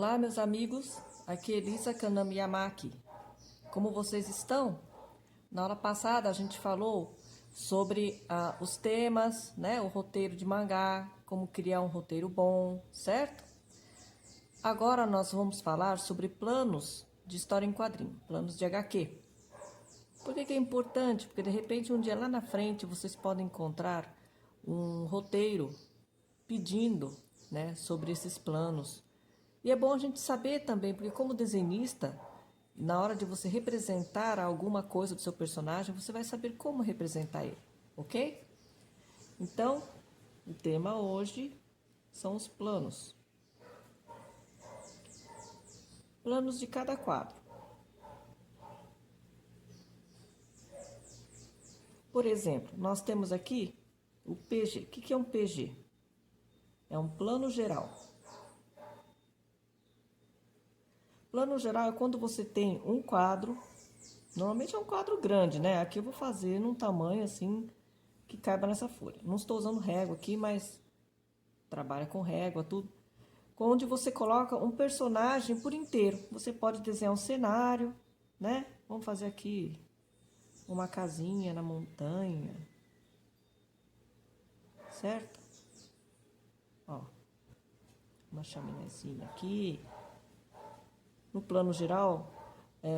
Olá, meus amigos, aqui é Elisa Kanami Yamaki. Como vocês estão? Na aula passada a gente falou sobre os temas, né? O roteiro de mangá, como criar um roteiro bom, certo? Agora nós vamos falar sobre planos de história em quadrinho, planos de HQ. Por que é importante? Porque de repente um dia lá na frente vocês podem encontrar um roteiro pedindo, né, sobre esses planos. E é bom a gente saber também, porque como desenhista, na hora de você representar alguma coisa do seu personagem, você vai saber como representar ele, ok? Então, o tema hoje são os planos. Planos de cada quadro. Por exemplo, nós temos aqui o PG. O que é um PG? É um plano geral. Plano geral é quando você tem um quadro, normalmente é um quadro grande, né? Aqui eu vou fazer num tamanho assim que caiba nessa folha. Não estou usando régua aqui, mas trabalha com régua, tudo. Onde você coloca um personagem por inteiro. Você pode desenhar um cenário, né? Vamos fazer aqui uma casinha na montanha, certo? Ó, uma chaminézinha aqui. No plano geral,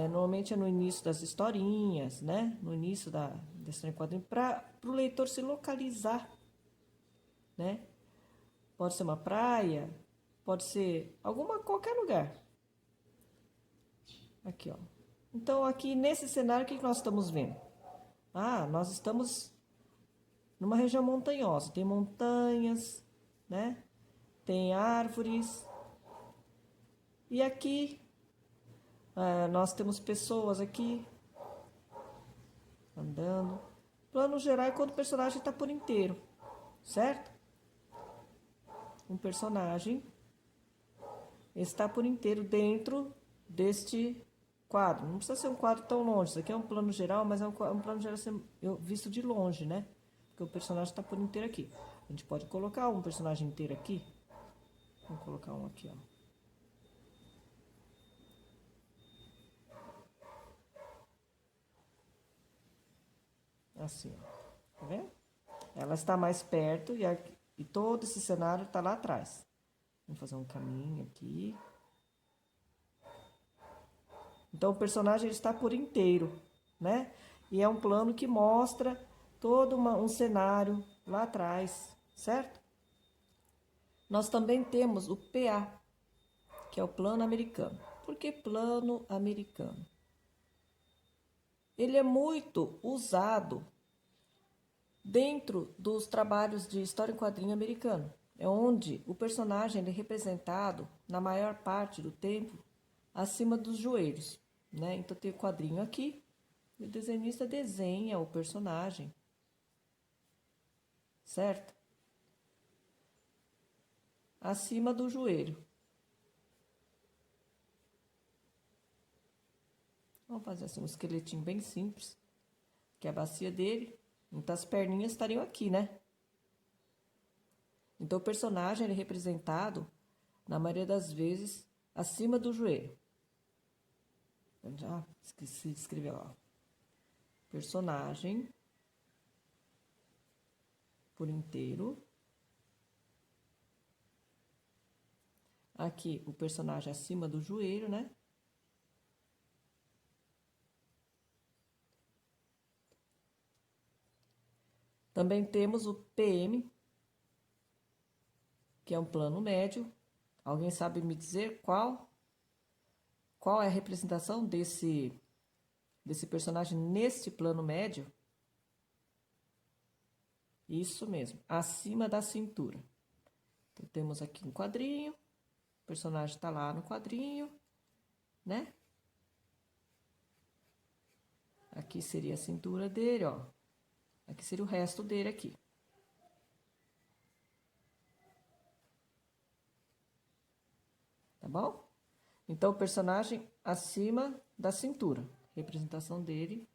normalmente é no início das historinhas, né? No início da história em quadrinho, para o leitor se localizar, né? Pode ser uma praia, pode ser qualquer lugar. Aqui, ó. Então, aqui nesse cenário, o que nós estamos vendo? Ah, nós estamos numa região montanhosa. Tem montanhas, né? Tem árvores. E aqui, nós temos pessoas aqui andando. Plano geral é quando o personagem está por inteiro, certo? Um personagem está por inteiro dentro deste quadro. Não precisa ser um quadro tão longe. Isso aqui é um plano geral, mas é um plano geral visto de longe, né? Porque o personagem está por inteiro aqui. A gente pode colocar um personagem inteiro aqui. Vamos colocar um aqui, ó. Assim, ó. Tá vendo? Ela está mais perto e todo esse cenário está lá atrás. Vamos fazer um caminho aqui. Então, o personagem ele está por inteiro, né? E é um plano que mostra todo um cenário lá atrás, certo? Nós também temos o PA, que é o plano americano. Por que plano americano? Ele é muito usado dentro dos trabalhos de história em quadrinho americano. É onde o personagem ele é representado, na maior parte do tempo, acima dos joelhos, né? Então tem o quadrinho aqui, e o desenhista desenha o personagem, certo? Acima do joelho. Vamos fazer assim um esqueletinho bem simples, que é a bacia dele. Então as perninhas estariam aqui, né? Então o personagem ele é representado, na maioria das vezes, acima do joelho. Eu já esqueci de escrever lá. Personagem por inteiro. Aqui o personagem acima do joelho, né? Também temos o PM, que é um plano médio. Alguém sabe me dizer qual é a representação desse personagem neste plano médio? Isso mesmo, acima da cintura. Então, temos aqui um quadrinho, o personagem está lá no quadrinho, né? Aqui seria a cintura dele, ó. Aqui seria o resto dele aqui. Tá bom? Então, o personagem acima da cintura. Representação dele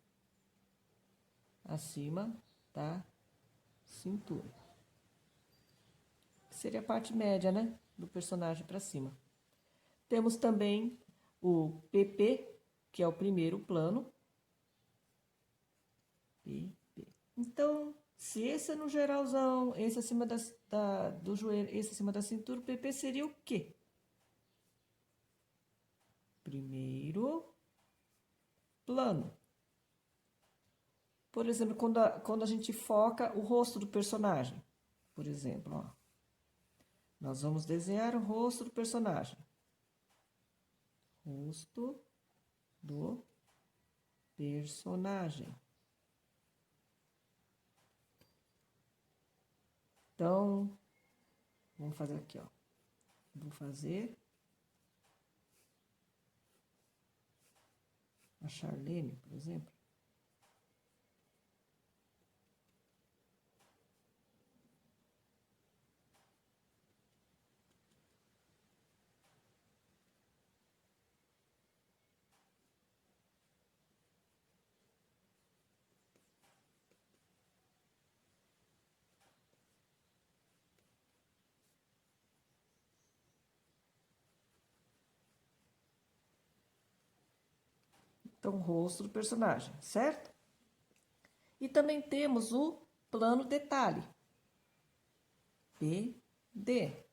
acima da cintura. Que seria a parte média, né? Do personagem para cima. Temos também o PP, que é o primeiro plano. PP. Então, se esse é no geralzão, esse acima do joelho, esse acima da cintura, o PP seria o quê? Primeiro plano. Por exemplo, quando a gente foca o rosto do personagem. Por exemplo, ó. Nós vamos desenhar o rosto do personagem. Rosto do personagem. Então, vamos fazer aqui, ó. Vou fazer a Charlene, por exemplo. Então, o rosto do personagem, certo? E também temos o plano detalhe. PD.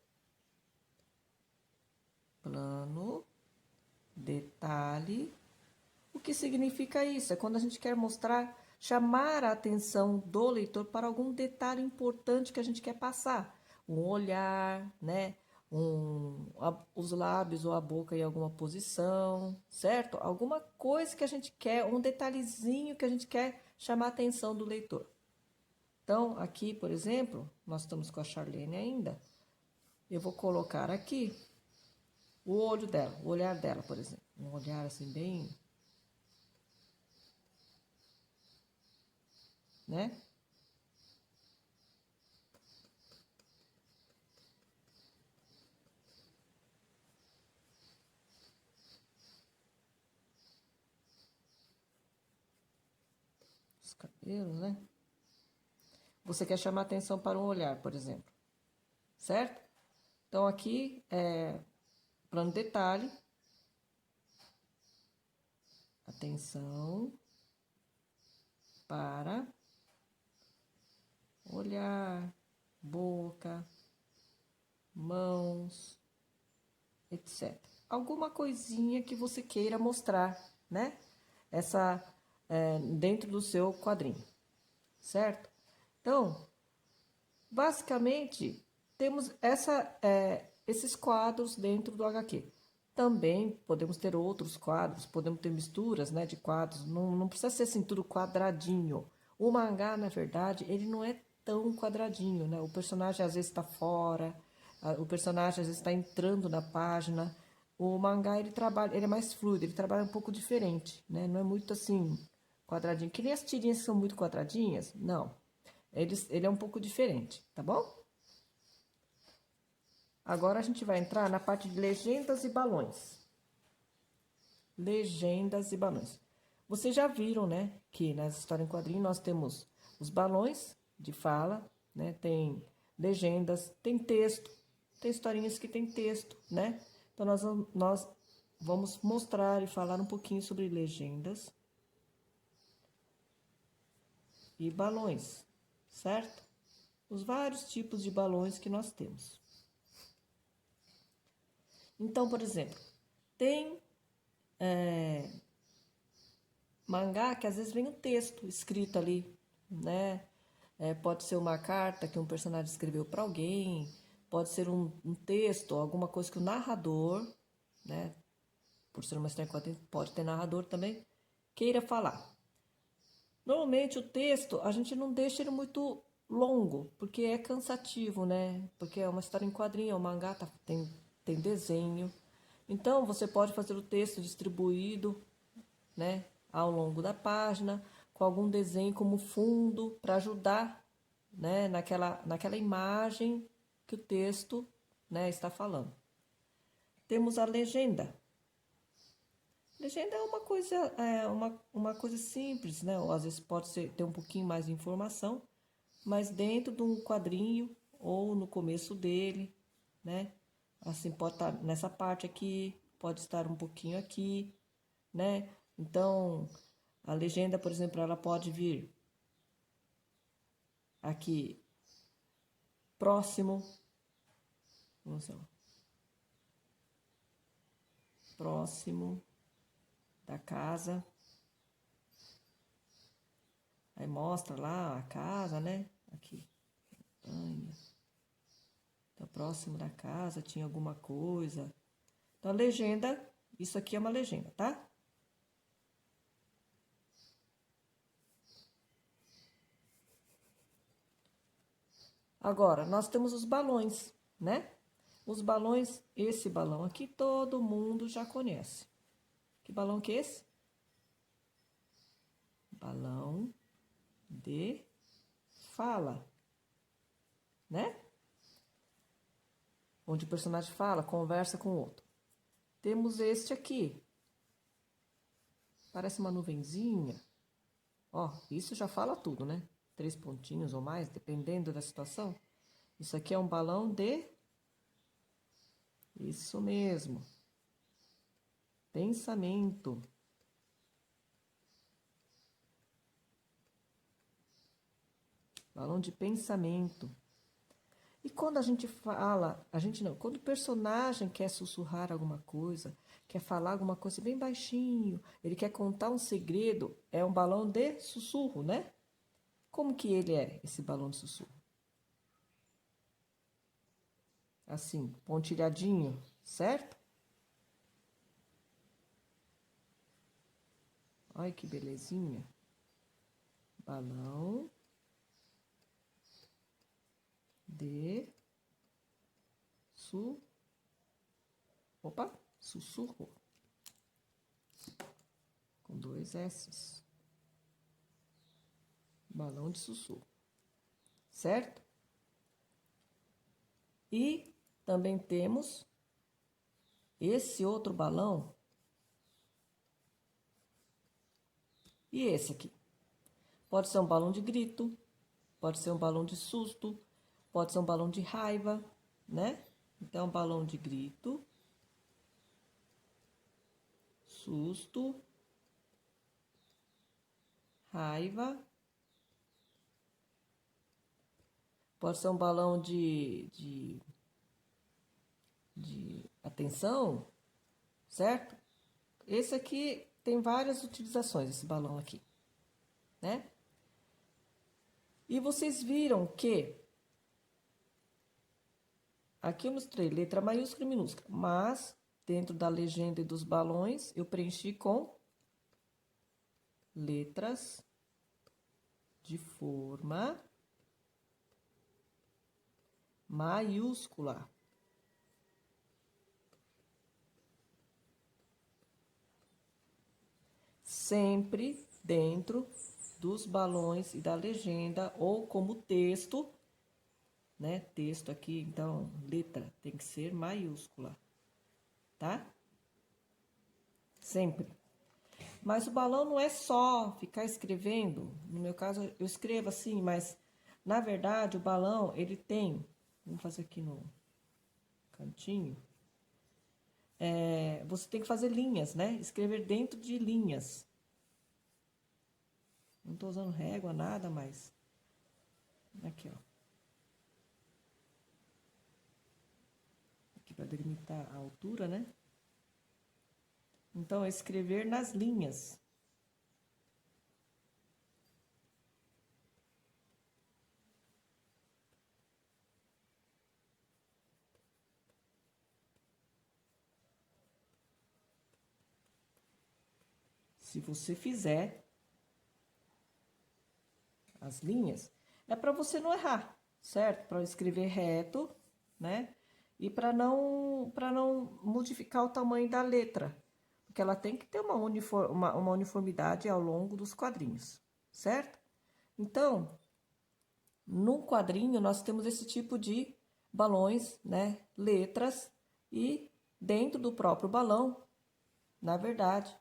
Plano detalhe. O que significa isso? É quando a gente quer mostrar, chamar a atenção do leitor para algum detalhe importante que a gente quer passar. Um olhar, né? Os lábios ou a boca em alguma posição, certo? Alguma coisa que a gente quer, um detalhezinho que a gente quer chamar a atenção do leitor. Então, aqui, por exemplo, nós estamos com a Charlene ainda. Eu vou colocar aqui o olho dela, o olhar dela, por exemplo. Um olhar assim bem, né? Os cabelos, né? Você quer chamar atenção para um olhar, por exemplo, certo? Então, aqui é plano detalhe, atenção para olhar, boca, mãos, etc. Alguma coisinha que você queira mostrar, né? Dentro do seu quadrinho, certo? Então, basicamente, temos esses quadros dentro do HQ. Também podemos ter outros quadros, podemos ter misturas, né, de quadros. Não precisa ser assim tudo quadradinho. O mangá, na verdade, ele não é tão quadradinho, né? O personagem às vezes está fora, o personagem às vezes está entrando na página. O mangá ele é mais fluido, ele trabalha um pouco diferente, né? Não é muito assim quadradinho. Que nem as tirinhas que são muito quadradinhas, não. Ele é um pouco diferente, tá bom? Agora a gente vai entrar na parte de legendas e balões. Legendas e balões. Vocês já viram, né, que nas histórias em quadrinho nós temos os balões de fala, né, tem legendas, tem texto, tem historinhas que tem texto, né? Então nós vamos mostrar e falar um pouquinho sobre legendas e balões, certo? Os vários tipos de balões que nós temos. Então, por exemplo, tem mangá que às vezes vem um texto escrito ali, né? Pode ser uma carta que um personagem escreveu para alguém, pode ser um texto, alguma coisa que o narrador, né? Por ser uma história em quadrinhos, pode ter narrador também, queira falar. Normalmente o texto a gente não deixa ele muito longo, porque é cansativo, né? Porque é uma história em quadrinho, é um mangá, tem desenho. Então você pode fazer o texto distribuído, né, ao longo da página, com algum desenho como fundo para ajudar, né, naquela imagem que o texto, né, está falando. Temos a legenda. Legenda é uma coisa simples, né? Ou às vezes pode ter um pouquinho mais de informação, mas dentro de um quadrinho ou no começo dele, né? Assim, pode estar nessa parte aqui pode estar um pouquinho aqui, né? Então, a legenda, por exemplo, ela pode vir aqui próximo, vamos lá, próximo da casa. Aí mostra lá a casa, né? Aqui, montanha. Então, próximo da casa tinha alguma coisa. Então, a legenda, isso aqui é uma legenda, tá? Agora, nós temos os balões, né? Os balões, esse balão aqui, todo mundo já conhece. Que balão que é esse? Balão de fala, né? Onde o personagem fala, conversa com o outro. Temos este aqui. Parece uma nuvenzinha. Ó, isso já fala tudo, né? 3 pontinhos ou mais, dependendo da situação. Isso aqui é um balão de... Isso mesmo. Pensamento. Balão de pensamento. E quando a gente fala, quando o personagem quer sussurrar alguma coisa, quer falar alguma coisa bem baixinho, ele quer contar um segredo, é um balão de sussurro, né? Como que ele é, esse balão de sussurro? Assim, pontilhadinho, certo? Olha que belezinha. Balão de sussurro. Com 2 S's. Balão de sussurro. Certo? E também temos esse outro balão. E esse aqui. Pode ser um balão de grito, pode ser um balão de susto, pode ser um balão de raiva, né? Então, balão de grito, susto, raiva. Pode ser um balão de atenção, certo? Esse aqui tem várias utilizações, esse balão aqui, né? E vocês viram que aqui eu mostrei letra maiúscula e minúscula, mas dentro da legenda e dos balões eu preenchi com letras de forma maiúscula. Sempre dentro dos balões e da legenda, ou como texto, né? Texto aqui, então, letra tem que ser maiúscula, tá? Sempre. Mas o balão não é só ficar escrevendo. No meu caso, eu escrevo assim, mas, na verdade, o balão, ele tem... Vamos fazer aqui no cantinho. Você tem que fazer linhas, né? Escrever dentro de linhas. Não tô usando régua, nada, mas... Aqui, ó. Aqui para delimitar a altura, né? Então, é escrever nas linhas. Se você fizer as linhas, é para você não errar, certo? Para escrever reto, né? E para não modificar o tamanho da letra, porque ela tem que ter uma uniformidade ao longo dos quadrinhos, certo? Então, no quadrinho nós temos esse tipo de balões, né? Letras, e dentro do próprio balão, na verdade,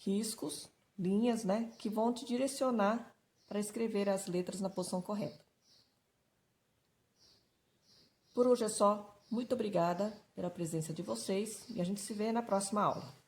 riscos, linhas, né? Que vão te direcionar para escrever as letras na posição correta. Por hoje é só. Muito obrigada pela presença de vocês e a gente se vê na próxima aula.